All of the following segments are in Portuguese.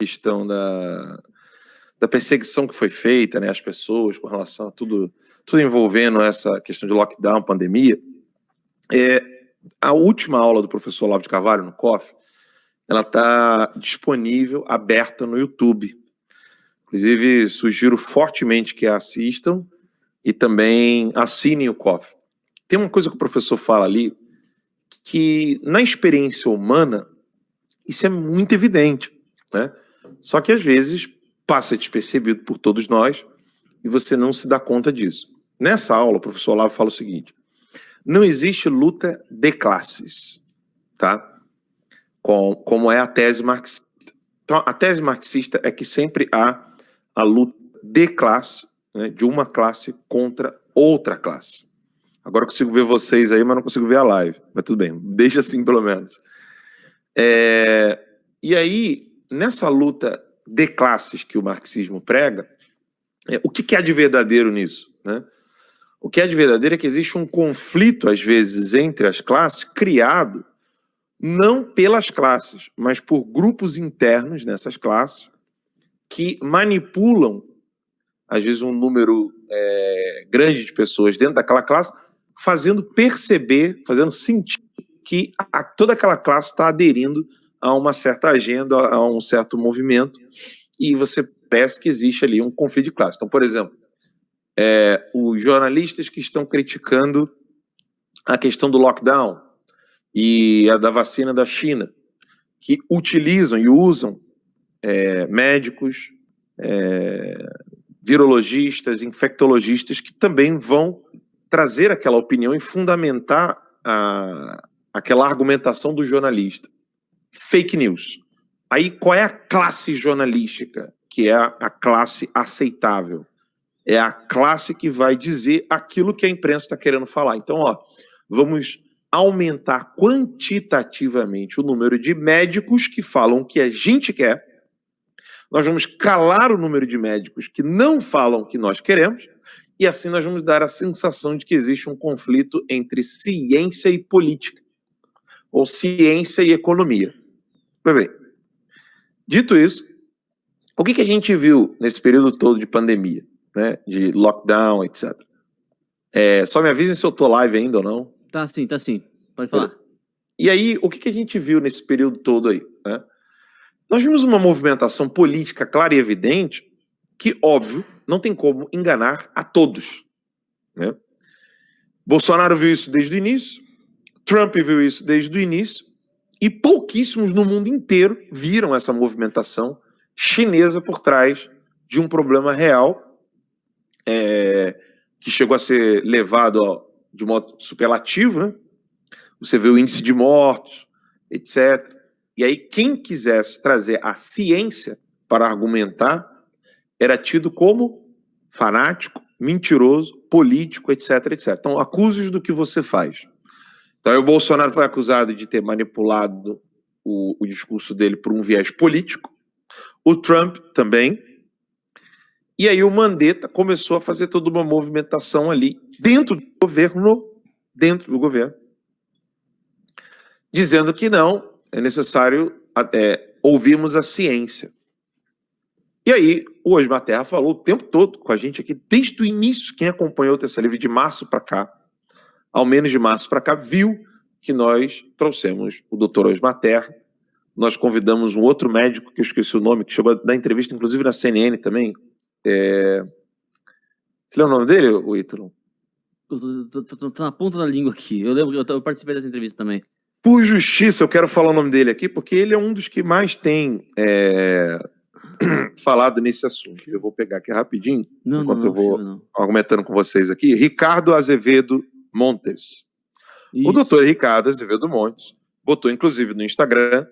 questão da perseguição que foi feita, né, às pessoas com relação a tudo envolvendo essa questão de lockdown, pandemia. A última aula do professor Olavo de Carvalho no COF, ela está disponível, aberta no YouTube. Inclusive, sugiro fortemente que assistam e também assinem o COF. Tem uma coisa que o professor fala ali, que na experiência humana, isso é muito evidente, né? Só que às vezes passa despercebido por todos nós e você não se dá conta disso. Nessa aula, o professor Olavo fala o seguinte: não existe luta de classes, tá? Como é a tese marxista. Então, a tese marxista é que sempre há a luta de classe, né, de uma classe contra outra classe. Agora eu consigo ver vocês aí, mas não consigo ver a live. Mas tudo bem, deixa assim pelo menos. E aí, nessa luta de classes que o marxismo prega, o que há de verdadeiro nisso, né? O que há de verdadeiro é que existe um conflito, às vezes, entre as classes, criado não pelas classes, mas por grupos internos nessas classes, que manipulam, às vezes, um número grande de pessoas dentro daquela classe, fazendo perceber, fazendo sentir que toda aquela classe está aderindo a uma certa agenda, a um certo movimento, e você parece que existe ali um conflito de classe. Então, por exemplo, os jornalistas que estão criticando a questão do lockdown e a da vacina da China, que utilizam e usam médicos, virologistas, infectologistas, que também vão trazer aquela opinião e fundamentar aquela argumentação do jornalista. Fake news. Aí, qual é a classe jornalística? Que é a classe aceitável. É a classe que vai dizer aquilo que a imprensa está querendo falar. Então, vamos aumentar quantitativamente o número de médicos que falam o que a gente quer. Nós vamos calar o número de médicos que não falam o que nós queremos, e assim nós vamos dar a sensação de que existe um conflito entre ciência e política, ou ciência e economia. Bem, dito isso, o que a gente viu nesse período todo de pandemia, né, de lockdown, etc. Só me avisem se eu tô live ainda ou não. Tá sim. Pode falar. E aí, o que a gente viu nesse período todo aí, né? Nós vimos uma movimentação política clara e evidente que, óbvio, não tem como enganar a todos, né? Bolsonaro viu isso desde o início, Trump viu isso desde o início, e pouquíssimos no mundo inteiro viram essa movimentação chinesa por trás de um problema real que chegou a ser levado de modo superlativo, né? Você vê o índice de mortos, etc. E aí, quem quisesse trazer a ciência para argumentar era tido como fanático, mentiroso, político, etc, etc. Então, acuse-os do que você faz. Então, o Bolsonaro foi acusado de ter manipulado o discurso dele por um viés político, o Trump também, e aí o Mandetta começou a fazer toda uma movimentação ali dentro do governo, dizendo que não, é necessário ouvirmos a ciência. E aí, o Osmar Terra falou o tempo todo com a gente aqui, desde o início. Quem acompanhou o Terça Livre de março para cá, ao menos de março para cá, viu que nós trouxemos o doutor Osmar Terra. Nós convidamos um outro médico, que eu esqueci o nome, que chegou a dar entrevista, inclusive na CNN também. Você lembra o nome dele, o Ítalo? Tô na ponta da língua aqui. Eu lembro que eu participei dessa entrevista também. Por justiça, eu quero falar o nome dele aqui, porque ele é um dos que mais tem falado nesse assunto. Eu vou pegar aqui rapidinho, enquanto eu vou argumentando com vocês aqui. Ricardo Azevedo Montes. Isso. O doutor Ricardo Azevedo Montes botou, inclusive, no Instagram,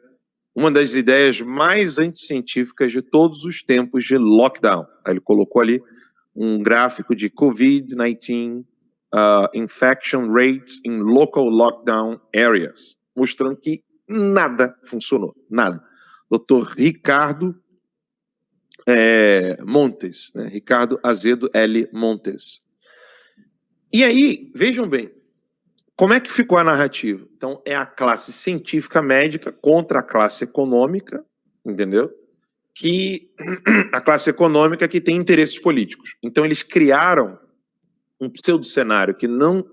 uma das ideias mais anticientíficas de todos os tempos de lockdown. Aí ele colocou ali um gráfico de COVID-19 infection rates in local lockdown areas, mostrando que nada funcionou, nada. Dr. Ricardo Montes, né? Ricardo Azevedo L. Montes. E aí, vejam bem, como é que ficou a narrativa? Então, é a classe científica médica contra a classe econômica, entendeu? que a classe econômica que tem interesses políticos. Então eles criaram um pseudo-cenário que não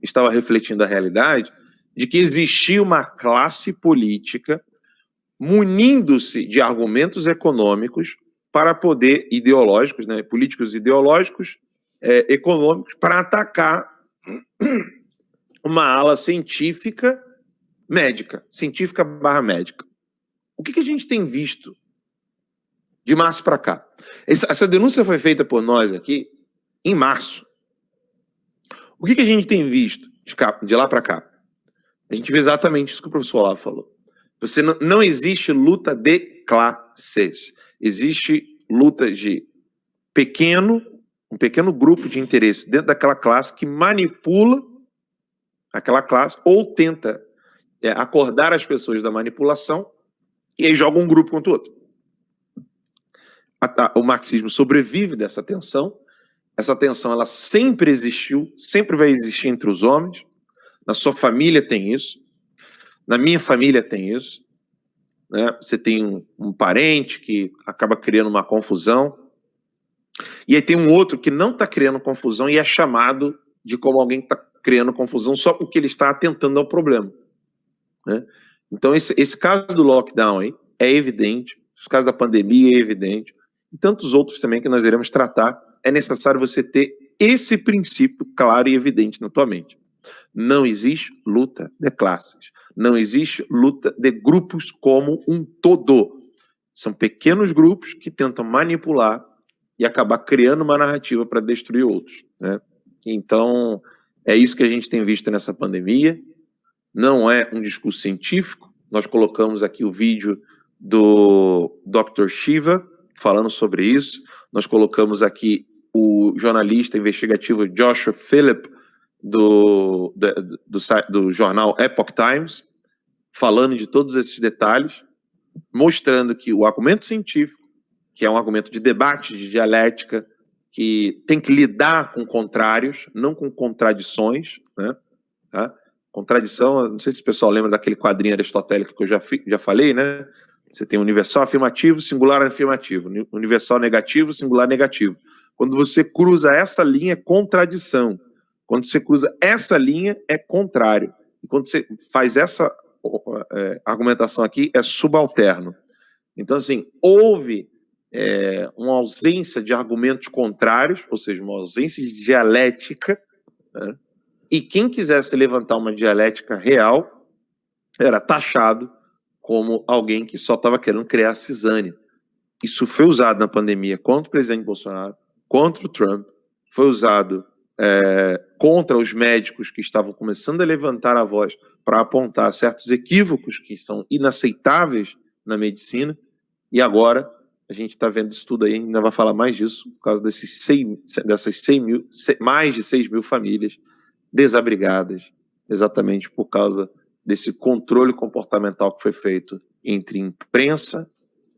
estava refletindo a realidade de que existia uma classe política munindo-se de argumentos econômicos para poder, ideológicos, né, políticos ideológicos, econômicos, para atacar uma ala científica médica, científica/médica. O que a gente tem visto de março para cá? Essa denúncia foi feita por nós aqui em março. O que a gente tem visto de lá para cá? A gente vê exatamente isso que o professor Olavo falou. Não existe luta de classes. Existe luta de um pequeno grupo de interesse dentro daquela classe que manipula aquela classe ou tenta acordar as pessoas da manipulação e aí joga um grupo contra o outro. O marxismo sobrevive dessa tensão. Essa tensão ela sempre existiu, sempre vai existir entre os homens. Na sua família tem isso. Na minha família tem isso. Né? Você tem um parente que acaba criando uma confusão. E aí tem um outro que não está criando confusão e é chamado de como alguém que está criando confusão só porque ele está atentando ao problema. Né? Então esse caso do lockdown aí é evidente. Os casos da pandemia é evidente. E tantos outros também que nós iremos tratar. É necessário você ter esse princípio claro e evidente na tua mente. Não existe luta de classes. Não existe luta de grupos como um todo. São pequenos grupos que tentam manipular e acabar criando uma narrativa para destruir outros. Né? Então, é isso que a gente tem visto nessa pandemia. Não é um discurso científico. Nós colocamos aqui o vídeo do Dr. Shiva falando sobre isso. Nós colocamos aqui o jornalista investigativo Joshua Phillip, do jornal Epoch Times, falando de todos esses detalhes, mostrando que o argumento científico, que é um argumento de debate, de dialética, que tem que lidar com contrários, não com contradições, né? Tá? Contradição, não sei se o pessoal lembra daquele quadrinho aristotélico que eu já falei, né? Você tem universal afirmativo, singular afirmativo, universal negativo, singular negativo. Quando você cruza essa linha, é contradição. Quando você cruza essa linha, é contrário. E quando você faz essa argumentação aqui, é subalterno. Então, assim, houve uma ausência de argumentos contrários, ou seja, uma ausência de dialética, né? E quem quisesse levantar uma dialética real era taxado como alguém que só estava querendo criar cisânia. Isso foi usado na pandemia contra o presidente Bolsonaro, contra o Trump, foi usado contra os médicos que estavam começando a levantar a voz para apontar certos equívocos que são inaceitáveis na medicina, e agora a gente está vendo isso tudo aí, ainda vai falar mais disso, por causa mais de 6 mil famílias desabrigadas, exatamente por causa desse controle comportamental que foi feito entre imprensa,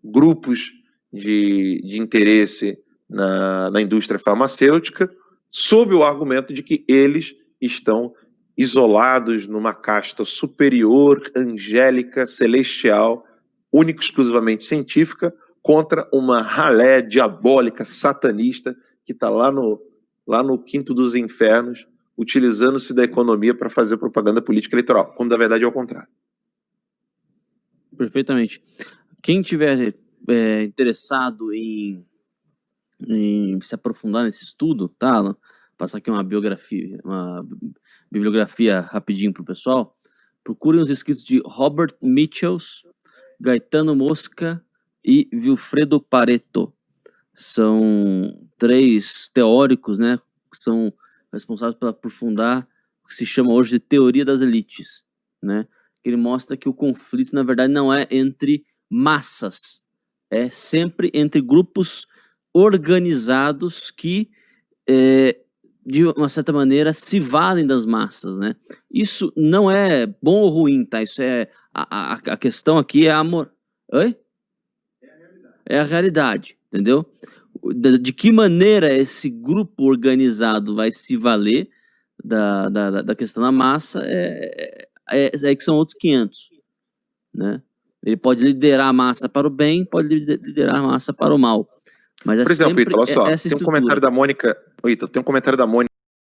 grupos de interesse na indústria farmacêutica, sob o argumento de que eles estão isolados numa casta superior, angélica, celestial, única e exclusivamente científica, contra uma ralé diabólica, satanista, que está lá no quinto dos infernos, utilizando-se da economia para fazer propaganda política eleitoral, quando na verdade é o contrário. Perfeitamente. Quem tiver interessado em se aprofundar nesse estudo, tá, Alan? Passar aqui uma bibliografia rapidinho para o pessoal. Procurem os escritos de Robert Michels, Gaetano Mosca e Vilfredo Pareto. São 3 teóricos, né, que são responsáveis por aprofundar o que se chama hoje de teoria das elites, né? Ele mostra que o conflito, na verdade, não é entre massas, é sempre entre grupos organizados que, de uma certa maneira, se valem das massas, né? Isso não é bom ou ruim, tá? Isso é a questão aqui é amor. Oi? É a realidade, entendeu? De que maneira esse grupo organizado vai se valer da questão da massa é que são outros 500, né? Ele pode liderar a massa para o bem, pode liderar a massa para o mal. Mas Por exemplo, Ítalo, olha só, essa tem um comentário da Mônica. Ítalo, tem um comentário da Mônica